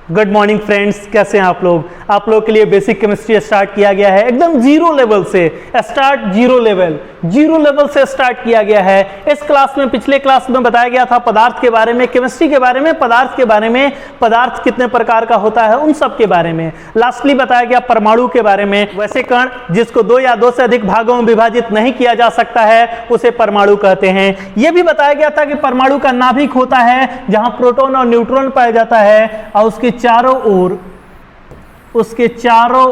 Good morning friends, कैसे हैं आप लोग के लिए बेसिक केमिस्ट्री स्टार्ट किया गया है। एकदम जीरो लेवल से जीरो लेवल से स्टार्ट किया गया है। इस क्लास में, पिछले क्लास में बताया गया था पदार्थ के बारे में, केमिस्ट्री के बारे में, पदार्थ के बारे में, पदार्थ कितने प्रकार का होता है उन सब के बारे में। लास्टली बताया गया परमाणु के बारे में। वैसे कण जिसको दो या दो से अधिक भागों में विभाजित नहीं किया जा सकता है उसे परमाणु कहते हैं। यह भी बताया गया था कि परमाणु का नाभिक होता है जहां प्रोटॉन और न्यूट्रॉन पाया जाता है और उसके चारों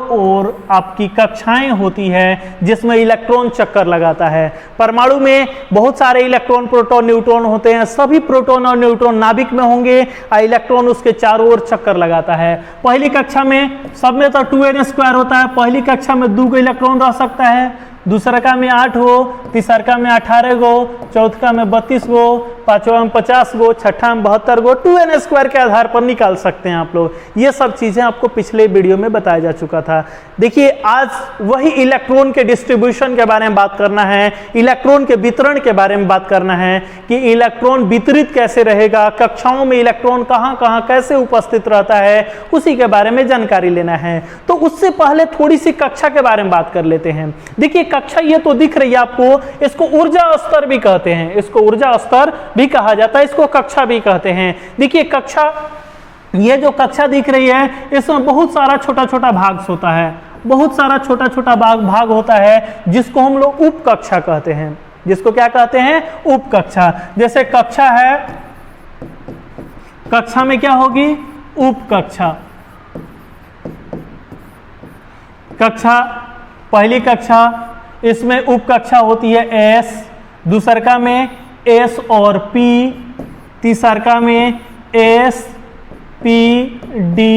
ओर आपकी कक्षाएं होती है जिसमें इलेक्ट्रॉन चक्कर लगाता है। परमाणु में बहुत सारे इलेक्ट्रॉन, प्रोटॉन, न्यूट्रॉन होते हैं। सभी प्रोटॉन और न्यूट्रॉन नाभिक में होंगे और इलेक्ट्रॉन उसके चारों ओर चक्कर लगाता है। पहली कक्षा में सब में तो 2n² होता है। पहली कक्षा में 2 इलेक्ट्रॉन रह सकता है, दूसरका में 8 गो, तीसरका में 18 गो, चौथका में 32 गो, पांचवा में 50 गो, छठा में 72 गो। 2n² के आधार पर निकाल सकते हैं आप लोग। ये सब चीजें आपको पिछले वीडियो में बताया जा चुका था। देखिए, आज वही इलेक्ट्रॉन के डिस्ट्रीब्यूशन के बारे में बात करना है, इलेक्ट्रॉन के वितरण के बारे में बात करना है कि इलेक्ट्रॉन वितरित कैसे रहेगा, कक्षाओं में इलेक्ट्रॉन कहां कहां कैसे उपस्थित रहता है, उसी के बारे में जानकारी लेना है। तो उससे पहले थोड़ी सी कक्षा के बारे में बात कर लेते हैं। देखिए, कक्षा ये तो दिख रही है आपको, इसको ऊर्जा स्तर भी कहते हैं, इसको ऊर्जा स्तर भी कहा जाता है, इसको कक्षा भी कहते हैं। देखिए, कक्षा, ये जो कक्षा दिख रही है इसमें बहुत सारा छोटा छोटा भाग होता है, बहुत सारा छोटा छोटा भाग होता है जिसको हम लोग उप कक्षा कहते हैं। जिसको क्या कहते हैं? उप कक्षा। जैसे कक्षा है, कक्षा में क्या होगी? उप कक्षा। कक्षा, पहली कक्षा, इसमें उप कक्षा होती है S, दूसरका में S और P, तीसरका में S P D।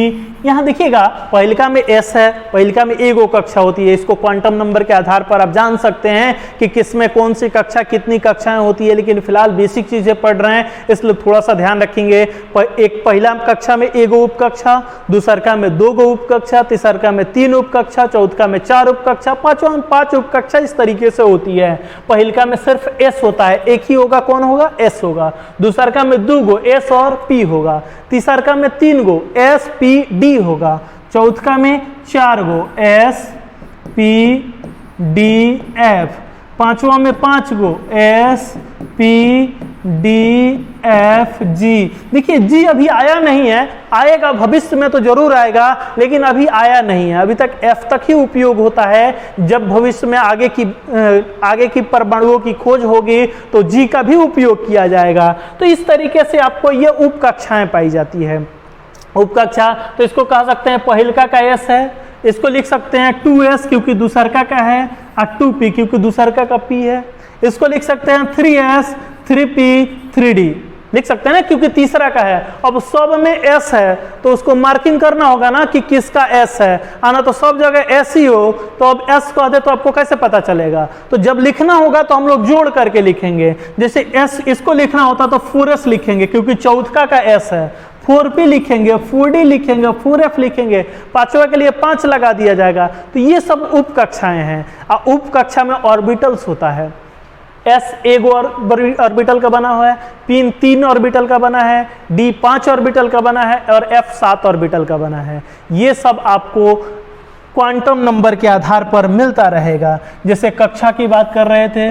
यहां देखिएगा, पहिलका में S है, पहिलका में एगो कक्षा होती है। इसको क्वांटम नंबर के आधार पर आप जान सकते हैं कि किसमें कौन सी कक्षा, कितनी कक्षाएं होती है, लेकिन फिलहाल बेसिक चीजें पढ़ रहे हैं इसलिए थोड़ा सा ध्यान रखेंगे। एक पहला कक्षा में एगो उप कक्षा, दूसरका में 2 गो उप कक्षा, तीसरका में 3 उप कक्षा, चौथका में 4 उप कक्षा, पांचवा में 5 उप कक्षा। इस तरीके से होती है। पहिलका में सिर्फ S होता है, एक ही होगा, कौन होगा? S होगा। दूसरका में 2 गो S और P होगा, तीसरका में 3 गो S P D होगा, चौथका में 4 गो S P D F, पांचवा में 5 गो S P D F G। देखिए, G अभी आया नहीं है, आएगा भविष्य में तो जरूर आएगा, लेकिन अभी आया नहीं है। अभी तक F तक ही उपयोग होता है। जब भविष्य में आगे की परमाणुओं की खोज होगी तो G का भी उपयोग किया जाएगा। तो इस तरीके से आपको ये उप कक्षाएं पाई जाती है। उपकक्षा, तो इसको कह सकते हैं पहिलका का S है, इसको लिख सकते हैं 2S क्योंकि दूसरका का है, और 2P क्योंकि दूसरका का P है। इसको लिख सकते हैं 3S 3P 3D लिख सकते हैं ना, क्योंकि तीसरा का है। अब सब में S है तो उसको मार्किंग करना होगा ना कि किसका S है, आना तो सब जगह S ही हो, तो अब S कह दे तो आपको कैसे पता चलेगा? तो जब लिखना होगा तो हम लोग जोड़ करके लिखेंगे। जैसे S, इसको लिखना होता तो 4S लिखेंगे क्योंकि चौथका का S है, 4P लिखेंगे, 4D लिखेंगे, 4F लिखेंगे, पांचवा के लिए 5 लगा दिया जाएगा। तो ये सब उप कक्षाएं हैं। और उप कक्षा में ऑर्बिटल्स होता है। S एक ऑर्बिटल का बना हुआ है, P 3 ऑर्बिटल का बना है, D 5 ऑर्बिटल का बना है और F 7 ऑर्बिटल का बना है। ये सब आपको क्वांटम नंबर के आधार पर मिलता रहेगा। जैसे कक्षा की बात कर रहे थे,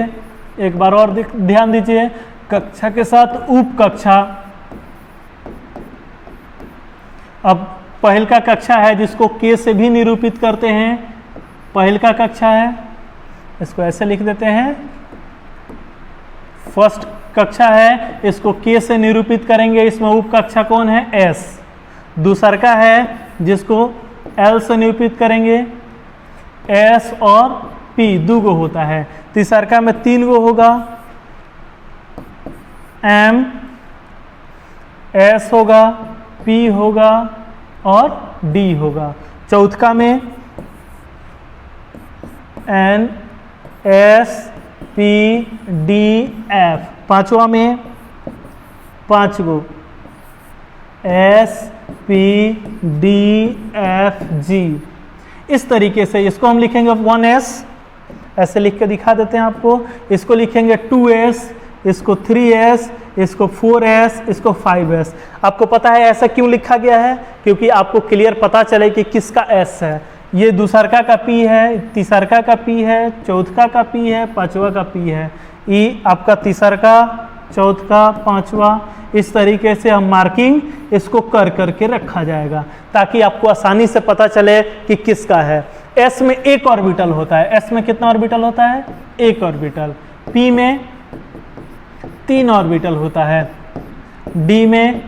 एक बार और ध्यान दीजिए, कक्षा के साथ उप कक्षा। अब पहल का कक्षा है जिसको K से भी निरूपित करते हैं, पहल का कक्षा है, इसको ऐसे लिख देते हैं। फर्स्ट कक्षा है, इसको K से निरूपित करेंगे, इसमें उप कक्षा कौन है? S। दूसर का है जिसको L से निरूपित करेंगे, S और P 2 गो होता है। तीसर का में 3 गो होगा, M S होगा, P होगा और D होगा। चौथका में N S P D F, पांचवा में 5 गो S P D F G। इस तरीके से इसको हम लिखेंगे 1S, ऐसे लिख के दिखा देते हैं आपको। इसको लिखेंगे 2S, इसको 3S, इसको 4s, इसको 5s। आपको पता है ऐसा क्यों लिखा गया है? क्योंकि आपको क्लियर पता चले कि किसका s है। ये दूसरका का p है, तीसरका का p है, चौथका का p है, पांचवा का p है। ये आपका तीसरका, चौथका, पांचवा, इस तरीके से हम मार्किंग इसको कर करके रखा जाएगा ताकि आपको आसानी से पता चले कि किसका है। s में एक ऑर्बिटल होता है। s में कितना ऑर्बिटल होता है? एक ऑर्बिटल। p में 3 ऑर्बिटल होता है। d में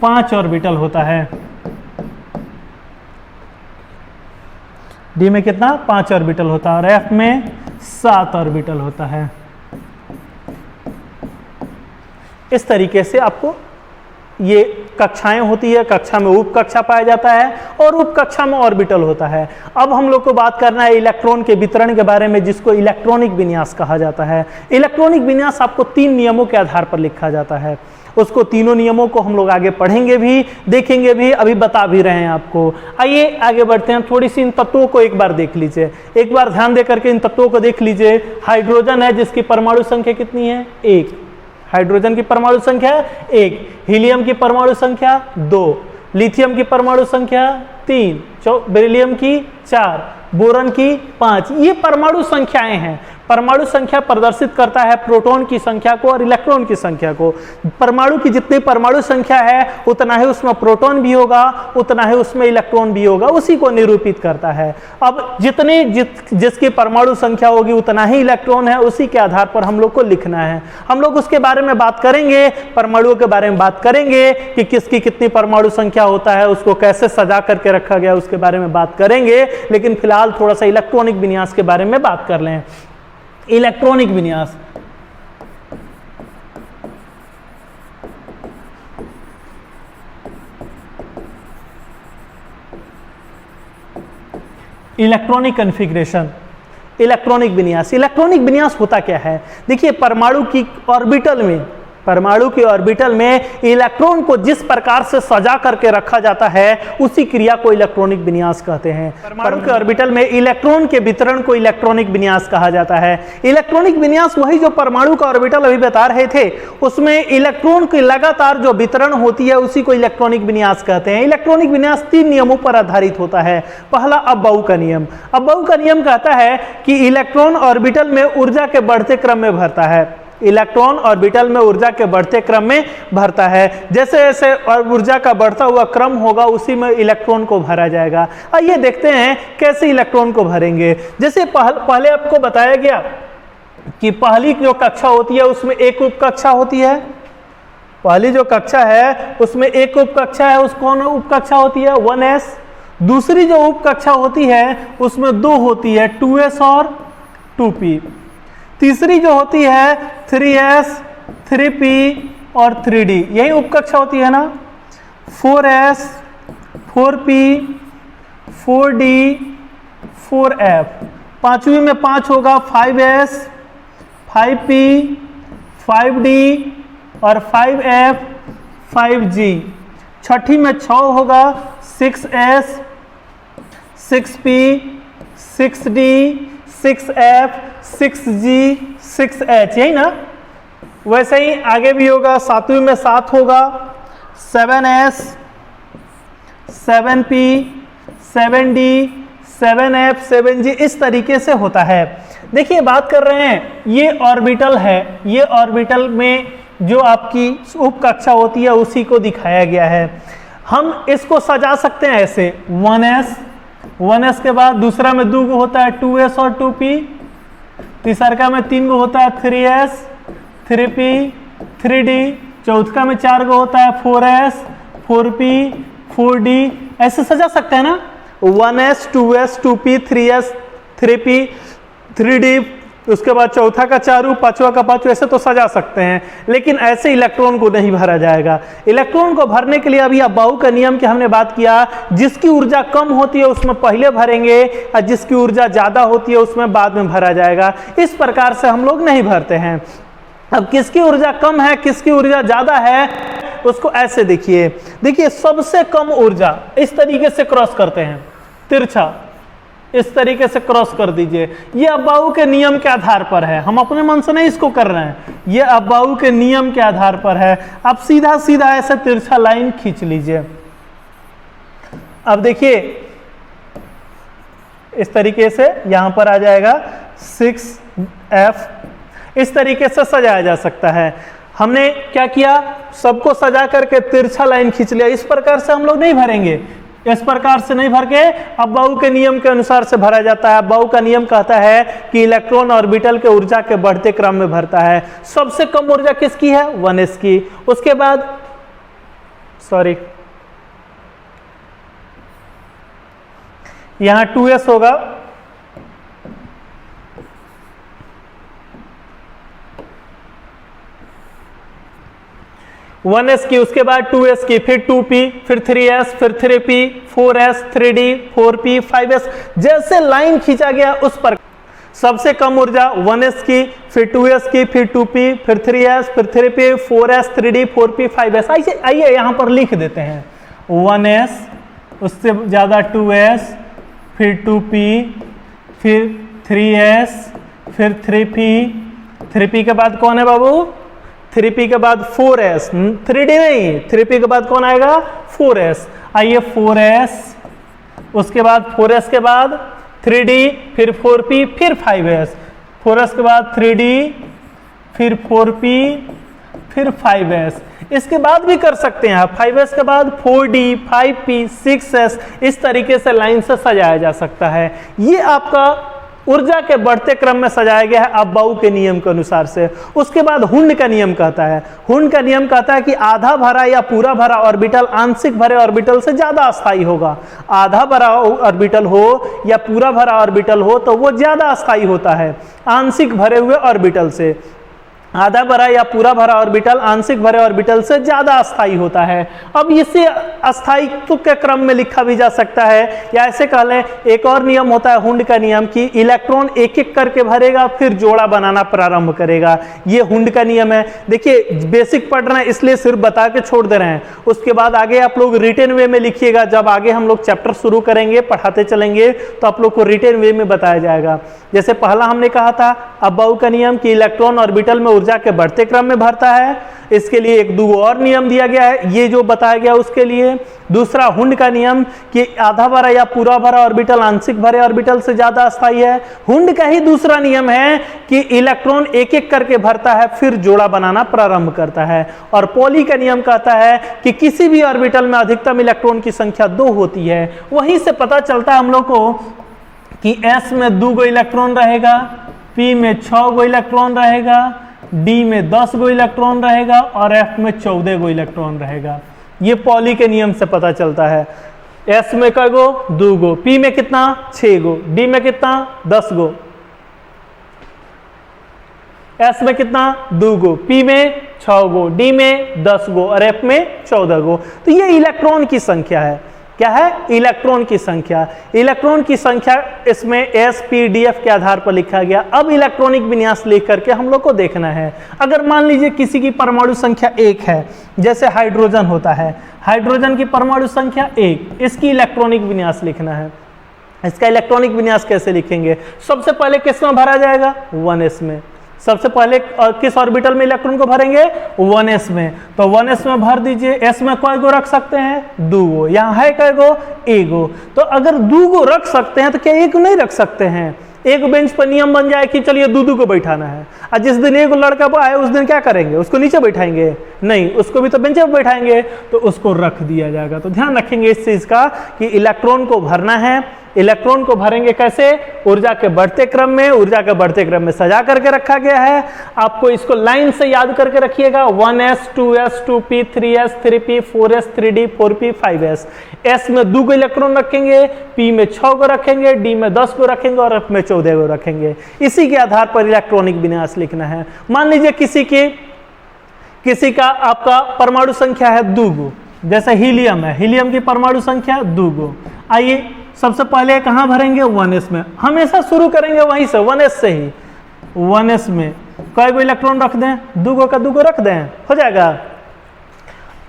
5 ऑर्बिटल होता है। d में कितना? 5 ऑर्बिटल होता है। और f में 7 ऑर्बिटल होता है। इस तरीके से आपको ये कक्षाएं होती है। कक्षा में उप कक्षा पाया जाता है और उप कक्षा में ऑर्बिटल होता है। अब हम लोग को बात करना है इलेक्ट्रॉन के वितरण के बारे में, जिसको इलेक्ट्रॉनिक विन्यास कहा जाता है। इलेक्ट्रॉनिक विन्यास आपको 3 नियमों के आधार पर लिखा जाता है। उसको तीनों नियमों को हम लोग आगे पढ़ेंगे भी, देखेंगे भी, अभी बता भी रहे हैं आपको। आइए आगे बढ़ते हैं। थोड़ी सी इन तत्वों को एक बार देख लीजिए, एक बार ध्यान दे करके इन तत्वों को देख लीजिए। हाइड्रोजन है जिसकी परमाणु संख्या कितनी है? 1। हाइड्रोजन की परमाणु संख्या 1, हीलियम की परमाणु संख्या 2, लिथियम की परमाणु संख्या 3, बेरिलियम की 4, बोरन की 5। ये परमाणु संख्याएं हैं। परमाणु संख्या प्रदर्शित करता है प्रोटॉन की संख्या को और इलेक्ट्रॉन की संख्या को। परमाणु की जितनी परमाणु संख्या है उतना ही उसमें प्रोटॉन भी होगा, उतना ही उसमें इलेक्ट्रॉन भी होगा, उसी को निरूपित करता है। अब जिसकी परमाणु संख्या होगी उतना ही इलेक्ट्रॉन है, उसी के आधार पर हम लोग को लिखना है। हम लोग उसके बारे में बात करेंगे, परमाणुओं के बारे में बात करेंगे कि किसकी कितनी परमाणु संख्या होता है, उसको कैसे सजा करके रखा गया उसके बारे में बात करेंगे। लेकिन फिलहाल थोड़ा सा इलेक्ट्रॉनिक विन्यास के बारे में बात कर लें। इलेक्ट्रॉनिक विन्यास, इलेक्ट्रॉनिक कॉन्फ़िगरेशन, इलेक्ट्रॉनिक विन्यास। इलेक्ट्रॉनिक विन्यास होता क्या है? देखिए, परमाणु की ऑर्बिटल में इलेक्ट्रॉन को जिस प्रकार से सजा करके रखा जाता है उसी क्रिया को इलेक्ट्रॉनिक विन्यास कहते हैं। परमाणु के ऑर्बिटल में इलेक्ट्रॉन के वितरण को इलेक्ट्रॉनिक विन्यास कहा जाता है। इलेक्ट्रॉनिक विन्यास वही जो परमाणु का ऑर्बिटल अभी बता रहे थे, उसमें इलेक्ट्रॉन की लगातार जो वितरण होती है उसी को इलेक्ट्रॉनिक विन्यास कहते हैं। इलेक्ट्रॉनिक विन्यास 3 नियमों पर आधारित होता है। पहला, अबाउ का नियम। अबाउ का नियम कहता है कि इलेक्ट्रॉन ऑर्बिटल में ऊर्जा के बढ़ते क्रम में भरता है। इलेक्ट्रॉन ऑर्बिटल में ऊर्जा के बढ़ते क्रम में भरता है। जैसे जैसे ऊर्जा का बढ़ता हुआ क्रम होगा उसी में इलेक्ट्रॉन को भरा जाएगा। आइए देखते हैं कैसे इलेक्ट्रॉन को भरेंगे। जैसे पहले आपको बताया गया कि पहली जो कक्षा होती है उसमें एक उप कक्षा होती है। पहली जो कक्षा है उसमें एक उप कक्षा है, उसको उप कक्षा होती है 1s। दूसरी जो उप कक्षा होती है उसमें 2 होती है, 2s और 2p। तीसरी जो होती है 3s, 3p और 3d, यही उपकक्षा होती है ना। 4s, 4p, 4d, 4f। पांचवी में 5 होगा, 5s, 5p, 5d और 5f, 5g। छठी में 6 होगा, 6s, 6p, 6d, 6f, 6g, 6h, यही ना। वैसे ही आगे भी होगा। सातवीं में 7 होगा, 7s, 7p, 7d, 7f, 7g, इस तरीके से होता है। देखिए, बात कर रहे हैं ये ऑर्बिटल है, ये ऑर्बिटल में जो आपकी उप कक्षा होती है उसी को दिखाया गया है। हम इसको सजा सकते हैं ऐसे, 1s के बाद दूसरा में 2 को होता है 2s और 2p, तीसरा में 3 को होता है 3s, 3p, 3d, चौथा में 4 को होता है 4s, 4p, 4d, ऐसे सजा सकते हैं ना। 1s, 2s, 2p, 3s, 3p, 3d, उसके बाद चौथा का 4, पांचवा का 5, ऐसे तो सजा सकते हैं। लेकिन ऐसे इलेक्ट्रॉन को नहीं भरा जाएगा। इलेक्ट्रॉन को भरने के लिए अभी अबाउ का नियम की हमने बात किया, जिसकी ऊर्जा कम होती है उसमें पहले भरेंगे और जिसकी ऊर्जा ज्यादा होती है उसमें बाद में भरा जाएगा। इस प्रकार से हम लोग नहीं भरते हैं। अब किसकी ऊर्जा कम है, किसकी ऊर्जा ज्यादा है, उसको ऐसे देखिए। सबसे कम ऊर्जा इस तरीके से क्रॉस करते हैं, तिरछा इस तरीके से क्रॉस कर दीजिए। ये अब्बाऊ के नियम के आधार पर है, हम अपने मन से नहीं इसको कर रहे हैं, ये अब्बाऊ के नियम के आधार पर है। आप सीधा सीधा ऐसे तिरछा लाइन खींच लीजिए। अब देखिए इस तरीके से यहां पर आ जाएगा 6F, इस तरीके से सजाया जा सकता है। हमने क्या किया, सबको सजा करके तिरछा लाइन खींच लिया। इस प्रकार से हम लोग नहीं भरेंगे, इस प्रकार से नहीं भर के अब्बाऊ के नियम के अनुसार से भरा जाता है। अब्बाऊ का नियम कहता है कि इलेक्ट्रॉन ऑर्बिटल के ऊर्जा के बढ़ते क्रम में भरता है। सबसे कम ऊर्जा किसकी है, 1s की। उसके बाद यहां 2s होगा, वन एस की, उसके बाद 2s की, फिर 2p, फिर 3s, फिर 3p, 4s, 3d, 4p, 5s। जैसे लाइन खींचा गया उस पर सबसे कम ऊर्जा 1s की, फिर 2s की, फिर 2p, फिर 3s, फिर 3p, 4s, 3d, 4p, 5s। आइए यहां पर लिख देते हैं 1s, उससे ज्यादा 2s, फिर 2p, फिर 3s, फिर 3p, 3p के बाद कौन है बाबू, 3p के बाद 4s, 3d नहीं, 3p के बाद कौन आएगा, 4s। आइए 4s, उसके बाद 4s के बाद 3d, फिर 4p, फिर 5s, 4s के बाद 3d, फिर 4p, फिर 5s। इसके बाद भी कर सकते हैं आप, 5s के बाद 4d, 5p, 6s। इस तरीके से लाइन से सजाया जा सकता है। ये आपका ऊर्जा के बढ़ते क्रम में सजाया गया है अब्बाऊ के नियम के अनुसार से। उसके बाद हुंड का नियम कहता है, हुंड का नियम कहता है कि आधा भरा या पूरा भरा ऑर्बिटल आंशिक भरे ऑर्बिटल से ज्यादा अस्थायी होगा। आधा भरा ऑर्बिटल हो या पूरा भरा ऑर्बिटल हो तो वो ज्यादा अस्थायी होता है आंशिक भरे हुए ऑर्बिटल से। आधा भरा या पूरा भरा ऑर्बिटल आंशिक भरे ऑर्बिटल से ज्यादा अस्थायी होता है। अब इसे अस्थायित्व के क्रम में लिखा भी जा सकता है, या ऐसे कह लें एक और नियम होता है हुंड का नियम कि इलेक्ट्रॉन एक एक करके भरेगा फिर जोड़ा बनाना प्रारंभ करेगा। ये हुंड का नियम है। देखिए बेसिक पढ़ रहे हैं इसलिए सिर्फ बता के छोड़ दे रहे हैं, उसके बाद आगे आप लोग रिटेन वे में लिखिएगा। जब आगे हम लोग चैप्टर शुरू करेंगे पढ़ाते चलेंगे तो आप लोग को रिटेन वे में बताया जाएगा। जैसे पहला हमने कहा था अब्बाऊ का नियम कि इलेक्ट्रॉन ऑर्बिटल में ऊर्जा के बढ़ते क्रम में भरता है। इसके लिए एक दो और नियम दिया गया है, ये जो बताया गया उसके लिए। दूसरा हुंड का नियम कि आधा भरा या पूरा भरा ऑर्बिटल आंशिक भरे ऑर्बिटल से ज्यादा अस्थायी है। हुंड का ही दूसरा नियम है कि इलेक्ट्रॉन एक एक करके भरता है फिर जोड़ा बनाना प्रारंभ करता है। और पॉली का नियम कहता है कि किसी भी ऑर्बिटल में अधिकतम इलेक्ट्रॉन की संख्या 2 होती है। वहीं से पता चलता है हम लोग को कि s में 2 गो इलेक्ट्रॉन रहेगा, p में 6 गो इलेक्ट्रॉन रहेगा, d में 10 गो इलेक्ट्रॉन रहेगा और f में 14 गो इलेक्ट्रॉन रहेगा। ये पॉली के नियम से पता चलता है। s में कै गो, 2 गो, p में कितना, 6 गो, d में कितना, 10 गो, s में कितना, 2 गो, p में 6 गो, d में 10 गो और f में 14 गो। तो ये इलेक्ट्रॉन की संख्या है। क्या है, इलेक्ट्रॉन की संख्या। इलेक्ट्रॉन की संख्या इसमें s, p, d, f के आधार पर लिखा गया। अब इलेक्ट्रॉनिक विन्यास लिख करके हम लोग को देखना है। अगर मान लीजिए किसी की परमाणु संख्या 1 है, जैसे हाइड्रोजन होता है, हाइड्रोजन की परमाणु संख्या 1, इसकी इलेक्ट्रॉनिक विन्यास लिखना है। इसका इलेक्ट्रॉनिक विन्यास कैसे लिखेंगे, सबसे पहले किस में भरा जाएगा, 1s में। सबसे पहले किस ऑर्बिटल में इलेक्ट्रॉन को भरेंगे, 1s में। तो 1s में भर दीजिए। s में कई गो रख सकते हैं, 2 गो। यहाँ है कई गो, 1 गो। तो अगर 2 गो रख सकते हैं तो क्या 1 नहीं रख सकते हैं। एक बेंच पर नियम बन जाए कि चलिए 2 को बैठाना है, और जिस दिन एक लड़का आए उस दिन क्या करेंगे, उसको नीचे बैठाएंगे, नहीं, उसको भी तो बेंच पर बैठाएंगे, तो उसको रख दिया जाएगा। तो ध्यान रखेंगे इस चीज का कि इलेक्ट्रॉन को भरना है। इलेक्ट्रॉन को भरेंगे कैसे, ऊर्जा के बढ़ते क्रम में। ऊर्जा के बढ़ते क्रम में सजा करके रखा गया है। आपको इसको लाइन से याद करके रखिएगा, 1s, 2s, 2p, 3s, 3p, 4s, 3d, 4p, 5s। s में 2 गो इलेक्ट्रॉन रखेंगे, p में 6 गो रखेंगे, d में 10 गो रखेंगे और f में 14 गो रखेंगे। इसी के आधार पर इलेक्ट्रॉनिक विन्यास लिखना है। मान लीजिए किसी का आपका परमाणु संख्या है 2 गो, जैसे हीलियम है, हीलियम की परमाणु संख्या 2 गो। आइए सबसे पहले कहां भरेंगे, 1s में। हमेशा शुरू करेंगे वहीं से, 1s से ही। 1s में कई गो इलेक्ट्रॉन रख दें, 2 गो का 2 गो रख दें, हो जाएगा।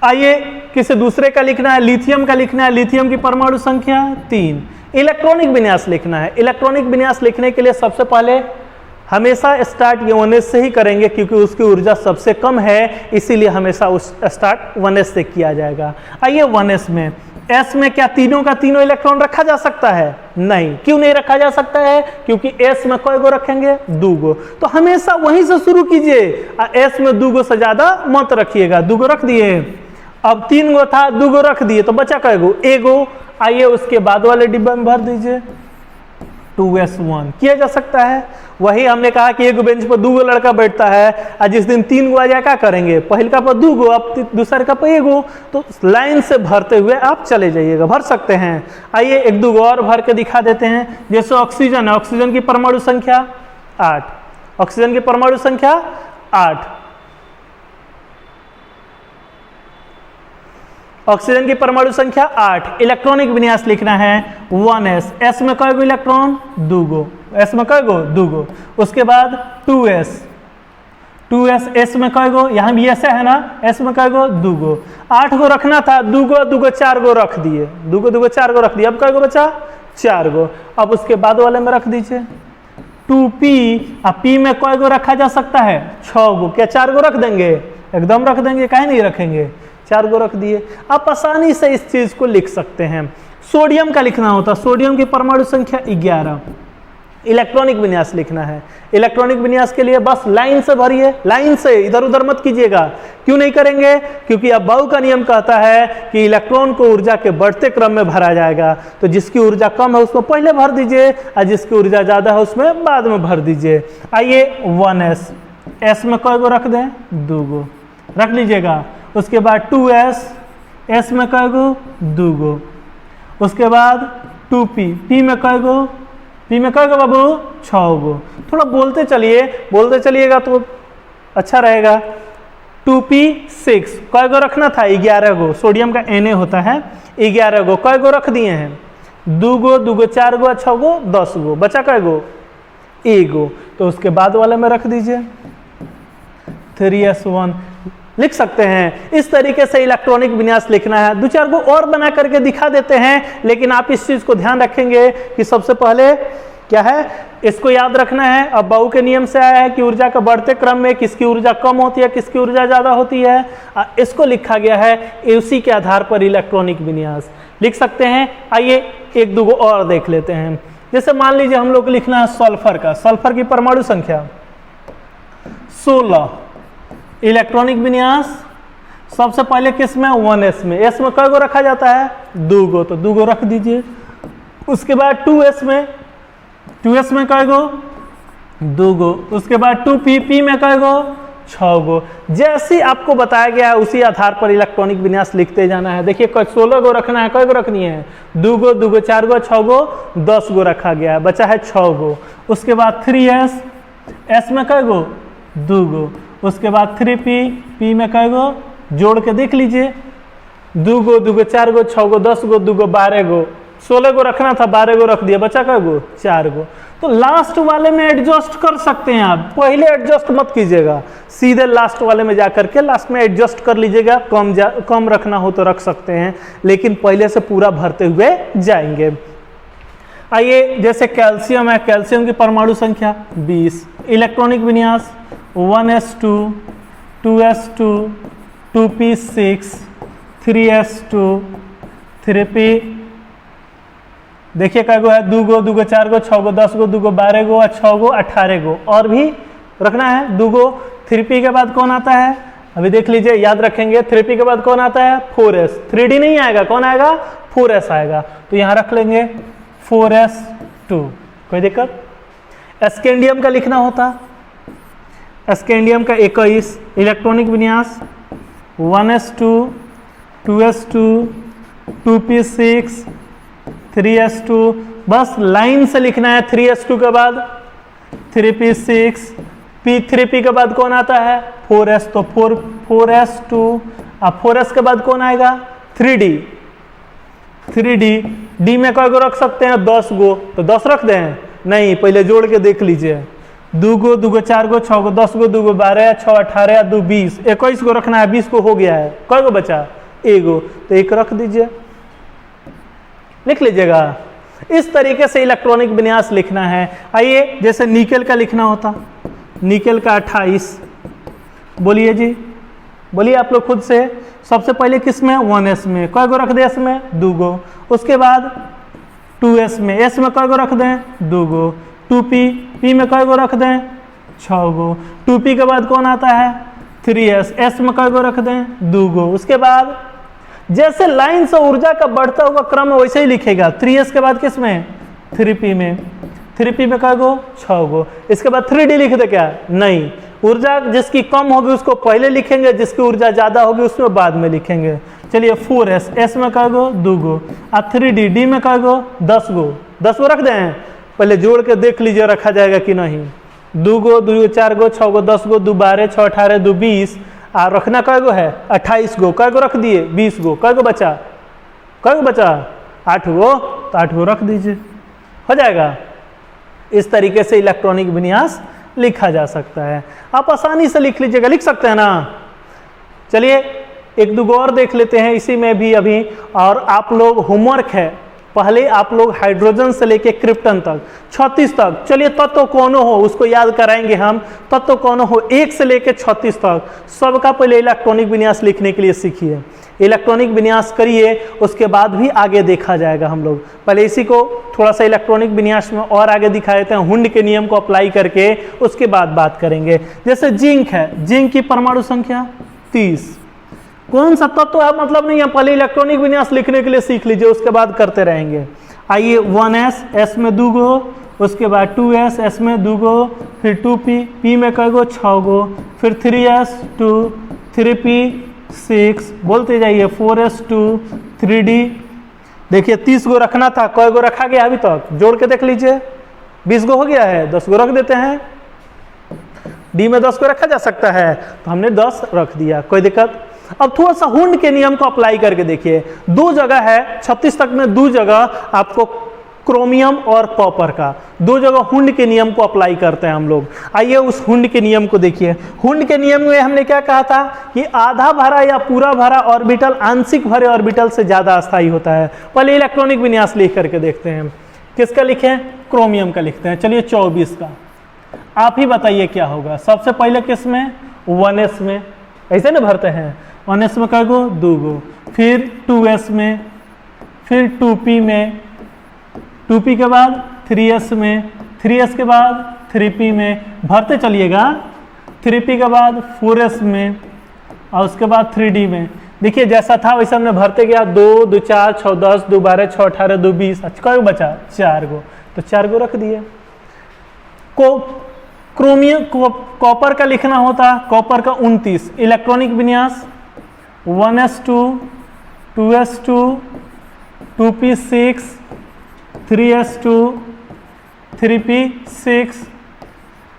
आइए किसी दूसरे का लिखना है, लिथियम का लिखना है। लिथियम की परमाणु संख्या 3, इलेक्ट्रॉनिक विन्यास लिखना है। इलेक्ट्रॉनिक विन्यास लिखने के लिए सबसे पहले हमेशा स्टार्ट ये 1s से ही करेंगे, क्योंकि उसकी ऊर्जा सबसे कम है, इसीलिए हमेशा उस स्टार्ट 1s से किया जाएगा। आइए 1s में, s में क्या तीनों का तीनों इलेक्ट्रॉन रखा जा सकता है? नहीं। क्यों नहीं रखा जा सकता है? क्योंकि s में कई गो रखेंगे? 2 गो। तो हमेशा वहीं से शुरू कीजिए, s में 2 गो से ज्यादा मत रखिएगा। 2 गो रख दिए, अब 3 गो था, 2 गो रख दिए, तो बचा कई गो? 1 गो। आइए उसके बाद वाले डिब्बे में भर दीजिए, 2s1 किया जा सकता है। वही हमने कहा कि एक बेंच पर 2 गो लड़का बैठता है, और जिस दिन 3 गो आ जाए क्या करेंगे? पहले का पर 2 गो, अब दूसरे का पर 1 गो। तो लाइन से भरते हुए आप चले जाइएगा, भर सकते हैं। आइए 1-2 गो और भर के दिखा देते हैं। जैसे ऑक्सीजन है, ऑक्सीजन की परमाणु संख्या 8, ऑक्सीजन की परमाणु संख्या 8, ऑक्सीजन की परमाणु संख्या 8। इलेक्ट्रॉनिक विन्यास लिखना है 1s, s में कई गो इलेक्ट्रॉन? 2 गो। s में कई गो? 2 गो। उसके बाद 2s, 2s, s में कई गो? यहाँ भी ऐसे है ना, s में कई गो? 2 गो। 8 गो रखना था, 2 गो 2 गो 4 गो रख दिए, 2 गो 2 गो 4 गो रख दिए, अब कई गो बचा? 4 गो। अब उसके बाद वाले में रख दीजिए 2p, अब p में कई गो रखा जा सकता है? 6 गो। क्या 4 गो रख देंगे? एकदम रख देंगे, काहे नहीं रखेंगे? 4 गो रख दिए। आप आसानी से इस चीज को लिख सकते हैं। सोडियम का लिखना होता, सोडियम की परमाणु संख्या 11। इलेक्ट्रॉनिक विन्यास लिखना है। इलेक्ट्रॉनिक विन्यास के लिए बस लाइन से भरिए, लाइन से, इधर उधर मत कीजिएगा। क्यों नहीं करेंगे? क्योंकि अब बाउ का नियम कहता है कि इलेक्ट्रॉन को ऊर्जा के बढ़ते क्रम में भरा जाएगा। तो जिसकी ऊर्जा कम है उसमें पहले भर दीजिए, और जिसकी ऊर्जा ज्यादा है उसमें बाद में भर दीजिए। आइए 1s, s में कई गो रख दें? 2 गो रख लीजिएगा। उसके बाद 2s, s में कई गो? 2 गो। उसके बाद 2p, p में कई गो? p में कई गो बाबू? 6 गो। थोड़ा बोलते चलिए, बोलते चलिएगा तो अच्छा रहेगा। 2p6, कई गो रखना था? 11 गो। सोडियम का Na होता है 11 गो। कई गो रख दिए हैं? 2 गो, 2 गो 4 गो, 6 गो, 10 गो। बचा कई गो? 1 गो। तो उसके बाद वाले में रख दीजिए 3s1 लिख सकते हैं। इस तरीके से इलेक्ट्रॉनिक विन्यास लिखना है। 2-4 गो और बना करके दिखा देते हैं, लेकिन आप इस चीज को ध्यान रखेंगे कि सबसे पहले क्या है, इसको याद रखना है। अब बाउ के नियम से आया है कि ऊर्जा के बढ़ते क्रम में किसकी ऊर्जा कम होती है, किसकी ऊर्जा ज्यादा होती है। इसको लिखा गया है, उसी के आधार पर इलेक्ट्रॉनिक विन्यास लिख सकते हैं। आइए 1-2 गो और देख लेते हैं। जैसे मान लीजिए हम लोग को लिखना है सल्फर का। सल्फर की परमाणु संख्या 16। इलेक्ट्रॉनिक विन्यास सबसे पहले किस में? 1s में। s में कई गो रखा जाता है? 2 गो, तो 2 गो रख दीजिए। उसके बाद 2s में, 2s में कई गो? 2 गो। उसके बाद 2p, p में कई गो? 6 गो। जैसे आपको बताया गया है उसी आधार पर इलेक्ट्रॉनिक विन्यास लिखते जाना है। देखिए 16 गो रखना है, कई गो रखनी है? 2 गो, 2 गो 4 गो, 6 गो, 10 गो रखा गया है, बचा है 6 गो। उसके बाद 3s, s में कई गो? 2 गो। उसके बाद 3p, p में कई गो? जोड़ के देख लीजिए, 2 गो, 2 गो 4 गो, 6 गो, 10 गो, 2 गो 12 गो। 16 गो रखना था, 12 गो रख दिया, बचा कई गो? 4 गो। तो लास्ट वाले में एडजस्ट कर सकते हैं आप, पहले एडजस्ट मत कीजिएगा, सीधे लास्ट वाले में जाकर के लास्ट में एडजस्ट कर लीजिएगा। कम रखना हो तो रख सकते हैं, लेकिन पहले से पूरा भरते हुए जाएंगे। आइए जैसे कैल्शियम है, कैल्शियम की परमाणु संख्या 20। इलेक्ट्रॉनिक विन्यास 1s2, 2s2, 2p6, 3s2, 3p, देखिए क्या गो है? 2 गो, 2 गो 4 गो, 6 गो, 10 गो, 2 गो 12 गो, 6 गो 18 गो। और भी रखना है 2 गो। 3p के बाद कौन आता है? अभी देख लीजिए, याद रखेंगे। 3p के बाद कौन आता है? 4s। 3d नहीं आएगा, कौन आएगा? 4s आएगा। तो यहां रख लेंगे 4s2। कोई दिक्कत? स्कैंडियम का लिखना होता, स्कैंडियम का 21। इलेक्ट्रॉनिक विन्यास 1s2, 2s2, 2p6, 3s2। बस लाइन से लिखना है। 3s2 के बाद 3p6, p3p के बाद कौन आता है? 4s। तो 4s2। अब 4s के बाद कौन आएगा? 3d। 3d, d में कई गो रख सकते हैं? 10 गो। तो 10 रख दें? नहीं, पहले जोड़ के देख लीजिए। 2 गो, 2 गो 4 गो, 6 गो, 10 गो, 2 गो 12, 6 18, 2 20, 21 गो रखना है। 20 को हो गया है, कई गो बचा? 1 गो। तो 1 रख दीजिए, लिख लीजिएगा। इस तरीके से इलेक्ट्रॉनिक विन्यास लिखना है। आइए जैसे निकेल का लिखना होता, निकेल का 28, बोलिए जी, बोलिए आप लोग खुद से। सबसे पहले किस में, 1s में, कई गो रख दें इसमें, 2 गो। उसके बाद 2s में, s में कई गो रख दें, 2 गो। 2p, p में कई गो रख दें, 6 गो। 2p के बाद कौन आता है, 3s, s में कई गो रख दें, 2 गो। उसके बाद जैसे लाइन से ऊर्जा का बढ़ता हुआ क्रम है वैसे ही लिखेगा। 3s के बाद किस में, 3p में, 3p में कई गो, 6 गो। इसके बाद 3d लिख दे क्या, नहीं, ऊर्जा जिसकी कम होगी उसको पहले लिखेंगे, जिसकी ऊर्जा ज्यादा होगी उसमें बाद में लिखेंगे। चलिए 4s, s में कई गो, 2 गो। और 3d, d में कई गो, 10 गो। 10 गो रख दें, पहले जोड़ के देख लीजिए रखा जाएगा कि नहीं। 2 गो, 2 गो 4 गो, 6 गो, 10 गो, 2 12, 6 18, 2 20, और रखना कई गो है, 28 गो। कई गो रख दिए, 20 गो। कई गो बचा, कई गो बचा, 8 गो, तो 8 गो रख दीजिए, हो जाएगा। इस तरीके से इलेक्ट्रॉनिक विन्यास लिखा जा सकता है। आप आसानी से लिख लीजिएगा, लिख सकते हैं ना। चलिए 1 2 गो और देख लेते हैं इसी में भी अभी। और आप लोग होमवर्क है, पहले आप लोग हाइड्रोजन से लेके क्रिप्टन तक 36 तक, चलिए तत्व कौनो हो उसको याद कराएंगे हम। तत्व कौनो हो 1 से लेके 36 तक सबका पहले इलेक्ट्रॉनिक विन्यास लिखने के लिए सीखिए। इलेक्ट्रॉनिक विन्यास करिए, उसके बाद भी आगे देखा जाएगा हम लोग। पहले इसी को थोड़ा सा इलेक्ट्रॉनिक विन्यास में और आगे दिखा देते हैं, हुंड के नियम को अप्लाई करके, उसके बाद बात करेंगे। जैसे जिंक है, जिंक की परमाणु संख्या 30। कौन सा तत्व है मतलब नहीं है, पहले इलेक्ट्रॉनिक विन्यास लिखने के लिए सीख लीजिए, उसके बाद करते रहेंगे। आइए 1s, s में 2 गो। उसके बाद 2s, s में 2 गो। फिर 2p, p में कई गो, 6 गो। फिर 3s 2, 3p 6, बोलते जाइए 4s 2, 3d। देखिए 30 गो रखना था, कई गो रखा गया अभी तक, जोड़ के देख लीजिए। 20 गो हो गया है, 10 गो रख देते हैं। डी में 10 को रखा जा सकता है, तो हमने 10 रख दिया, कोई दिक्कत। अब थोड़ा सा हुंड के नियम को अप्लाई करके देखिए। 2 जगह है 36 तक में, 2 जगह आपको क्रोमियम और कॉपर का, 2 जगह हुंड के नियम को अप्लाई करते हैं हम लोग। आइए उस हुंड के नियम को देखिए। हुंड के नियम में हमने क्या कहा था कि आधा भरा या पूरा भरा ऑर्बिटल आंशिक भरे ऑर्बिटल से ज्यादा अस्थायी होता है। पहले इलेक्ट्रॉनिक विन्यास लिख करके देखते हैं, किसका लिखें, क्रोमियम का लिखते हैं। चलिए 24 का, आप ही बताइए क्या होगा। सबसे पहले किस में, 1s में, ऐसे ना भरते हैं। 1s में कई गो, 2 गो। फिर 2s में, फिर 2p में, 2p के बाद 3s में, 3s के बाद 3p में, भरते चलिएगा। 3p के बाद 4s में, और उसके बाद 3d में। देखिए जैसा था वैसे हमने भरते गया। 2 2 4 6 10, 2 12 6 18, 2 20, कई बचा, 4 गो, तो 4 गो रख दिए। क्रोमियम कॉपर का लिखना होता, कॉपर का 29। इलेक्ट्रॉनिक विन्यास 1s2, 2s2, 2p6, 3s2, 3p6,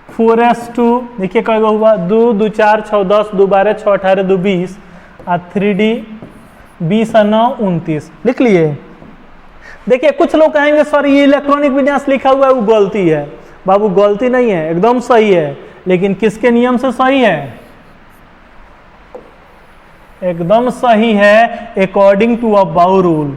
4s2। देखिए कई गो हुआ, 2 2 4 6 10, 2 12 6 18, 2 20, और 3d 20 और 9 29। लिख लिए। देखिए कुछ लोग कहेंगे सर ये इलेक्ट्रॉनिक विन्यास लिखा हुआ है वो गलती है। बाबू गलती नहीं है, एकदम सही है, लेकिन किसके नियम से सही है, एकदम सही है अकॉर्डिंग टू अ बाउ रूल।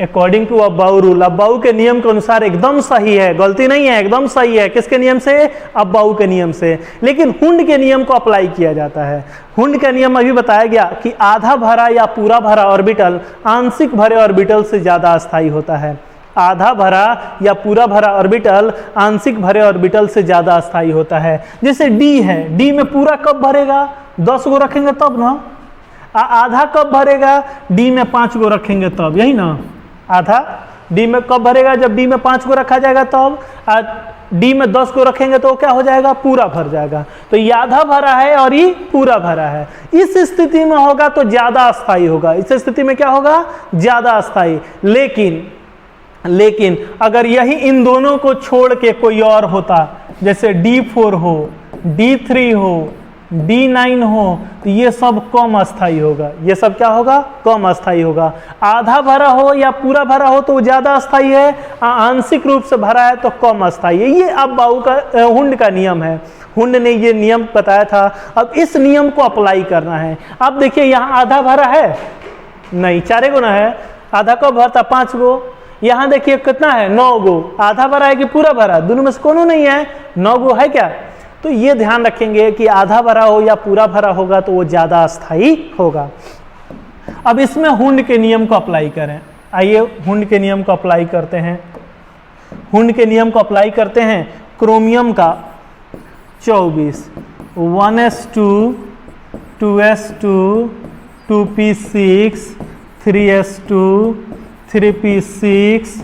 अकॉर्डिंग टू अब्बाऊ रूल, अब्बाऊ के नियम के अनुसार एकदम सही है, गलती नहीं है, एकदम सही है। किसके नियम से, अब्बाऊ के नियम से। लेकिन हुंड के नियम को अप्लाई किया जाता है। हुंड का नियम अभी बताया गया कि आधा भरा या पूरा भरा ऑर्बिटल आंशिक भरे ऑर्बिटल से ज्यादा अस्थायी होता है। आधा भरा या पूरा भरा ऑर्बिटल आंशिक भरे ऑर्बिटल से ज्यादा अस्थायी होता है। जैसे डी है, डी में पूरा कब भरेगा, 10 गो रखेंगे तब ना। आधा कब भरेगा, डी में 5 गो रखेंगे तब, यही ना। आधा डी में कब भरेगा, जब डी में 5 गो रखा जाएगा तब। डी में 10 को रखेंगे तो क्या हो जाएगा, पूरा भर जाएगा। तो ये आधा भरा है और ये पूरा भरा है। इस स्थिति में होगा तो ज्यादा अस्थायी होगा, इस स्थिति में क्या होगा, ज्यादा अस्थायी। लेकिन अगर यही इन दोनों को छोड़ के कोई और होता, जैसे D4 हो, D3 हो, D9 हो तो ये सब कम अस्थाई होगा। ये सब क्या होगा? कम अस्थाई होगा। आधा भरा हो या पूरा भरा हो तो वो ज़्यादा अस्थाई है, आंशिक रूप से भरा है तो कम अस्थाई है। ये अब बाउ का हुंड का नियम है। हुंड ने ये नियम बताया था। अब इस नियम को अप्लाई करना है। अब देखिए यहाँ आधा भरा है नहीं, 4 गुना है। आधा कब भरता? 5 गो। यहाँ देखिए कितना है? 9 गो। आधा भरा है कि पूरा भरा? दोनों में से कोनो नहीं है, 9 गो है क्या? तो ये ध्यान रखेंगे कि आधा भरा हो या पूरा भरा होगा तो वो ज़्यादा अस्थाई होगा। अब इसमें हुंड के नियम को अप्लाई करें। आइए हुंड के नियम को अप्लाई करते हैं। हुंड के नियम को अप्लाई करते हैं। क्रोमियम का 24 1s2 2s2 2p6 3s2 3p6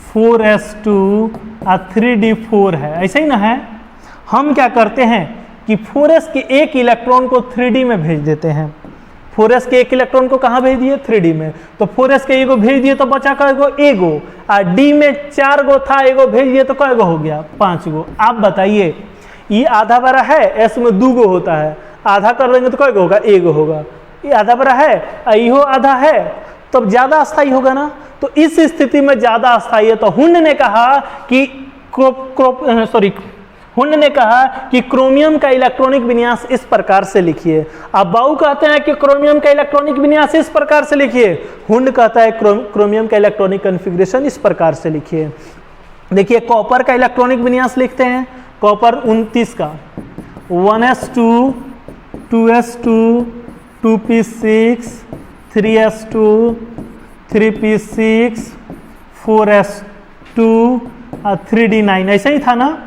4s2 और 3d4 है, ऐसे ही ना है। हम क्या करते हैं कि 4s के एक इलेक्ट्रॉन को 3d में भेज देते हैं। 4s के एक इलेक्ट्रॉन को कहाँ भेज दिए? 3d में। तो 4s के एगो भेज दिए तो बचा कएगो? एगो। और d में 4 गो था, एगो भेज दिए तो कएगो हो गया? 5 गो। आप बताइए, ये आधा भरा है, s में 2 गो होता है, आधा कर देंगे तो कएगो होगा? एगो होगा। ये आधा भरा है, इहो आधा है, तब ज्यादा अस्थाई होगा ना। तो इस स्थिति में ज्यादा अस्थाई है। तो हुंड ने कहा कि हुंड ने कहा कि क्रोमियम का इलेक्ट्रॉनिक विन्यास इस प्रकार से लिखिए। अब बाउ कहते हैं कि क्रोमियम का इलेक्ट्रॉनिक विन्यास इस प्रकार से लिखिए। हुंड कहता है क्रोमियम का इलेक्ट्रॉनिक कॉन्फ़िगरेशन इस प्रकार से लिखिए। देखिए कॉपर का इलेक्ट्रॉनिक विन्यास लिखते हैं। कॉपर 29 का 1s2 2s2 2p6 3s2 3p6 4s2 और 3d9, ऐसे ही था ना।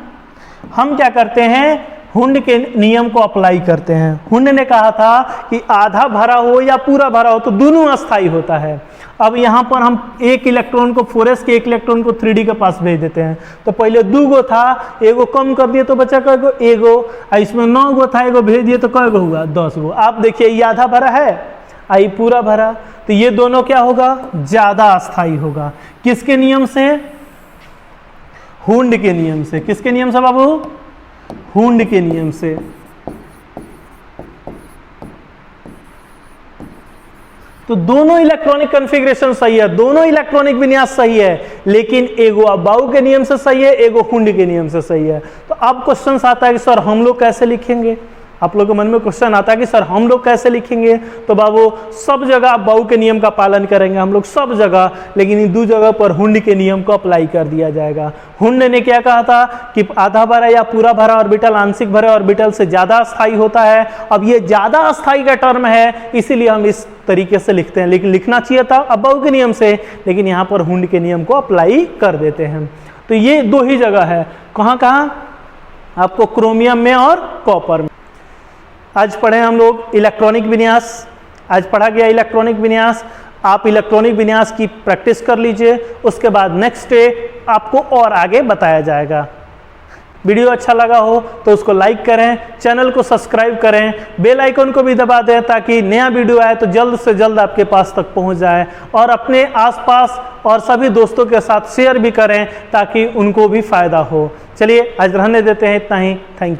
हम क्या करते हैं? हुंड के नियम को अप्लाई करते हैं। हुंड ने कहा था कि आधा भरा हो या पूरा भरा हो तो दोनों अस्थाई होता है। अब यहाँ पर हम एक इलेक्ट्रॉन को 4s के एक इलेक्ट्रॉन को 3d के पास भेज देते हैं। तो पहले 2 गो था, एगो कम कर दिए तो बचा कएगो? एगो। इसमें 9 गो था, एगो भेज दिए तो कएगो होगा? 10 गो। आप देखिए ये आधा भरा है, आई पूरा भरा, तो ये दोनों क्या होगा? ज्यादा अस्थाई होगा। किसके नियम से? हुंड के नियम से। किसके नियम से बाबू? हुंड के नियम से। तो दोनों इलेक्ट्रॉनिक कॉन्फ़िगरेशन सही है, दोनों इलेक्ट्रॉनिक विन्यास सही है, लेकिन एगो अब बाउ के नियम से सही है, एगो हुंड के नियम से सही है। तो अब क्वेश्चन आता है कि सर हम लोग कैसे लिखेंगे? आप लोगों के मन में क्वेश्चन आता है कि सर हम लोग कैसे लिखेंगे? तो बाबू सब जगह आप बाउ के नियम का पालन करेंगे हम लोग, सब जगह, लेकिन इन 2 जगह पर हुंड के नियम को अप्लाई कर दिया जाएगा। हुंड ने क्या कहा था कि आधा भरा या पूरा भरा ऑर्बिटल आंशिक भरे ऑर्बिटल से ज्यादा अस्थाई होता है। अब ये ज्यादा अस्थाई का टर्म है, इसीलिए हम इस तरीके से लिखते हैं, लेकिन लिखना चाहिए था अब बाउ के नियम से, लेकिन यहाँ पर हुंड के नियम को अप्लाई कर देते हैं। तो ये 2 ही जगह है। कहाँ कहाँ? आपको क्रोमियम में और कॉपर में। आज पढ़े हम लोग इलेक्ट्रॉनिक विन्यास। आज पढ़ा गया इलेक्ट्रॉनिक विन्यास। आप इलेक्ट्रॉनिक विन्यास की प्रैक्टिस कर लीजिए, उसके बाद नेक्स्ट डे आपको और आगे बताया जाएगा। वीडियो अच्छा लगा हो तो उसको लाइक करें, चैनल को सब्सक्राइब करें, बेल आइकन को भी दबा दें ताकि नया वीडियो आए तो जल्द से जल्द आपके पास तक पहुंच जाए, और अपने आसपास और सभी दोस्तों के साथ शेयर भी करें ताकि उनको भी फ़ायदा हो। चलिए आज रहने देते हैं, इतना ही। Thank you.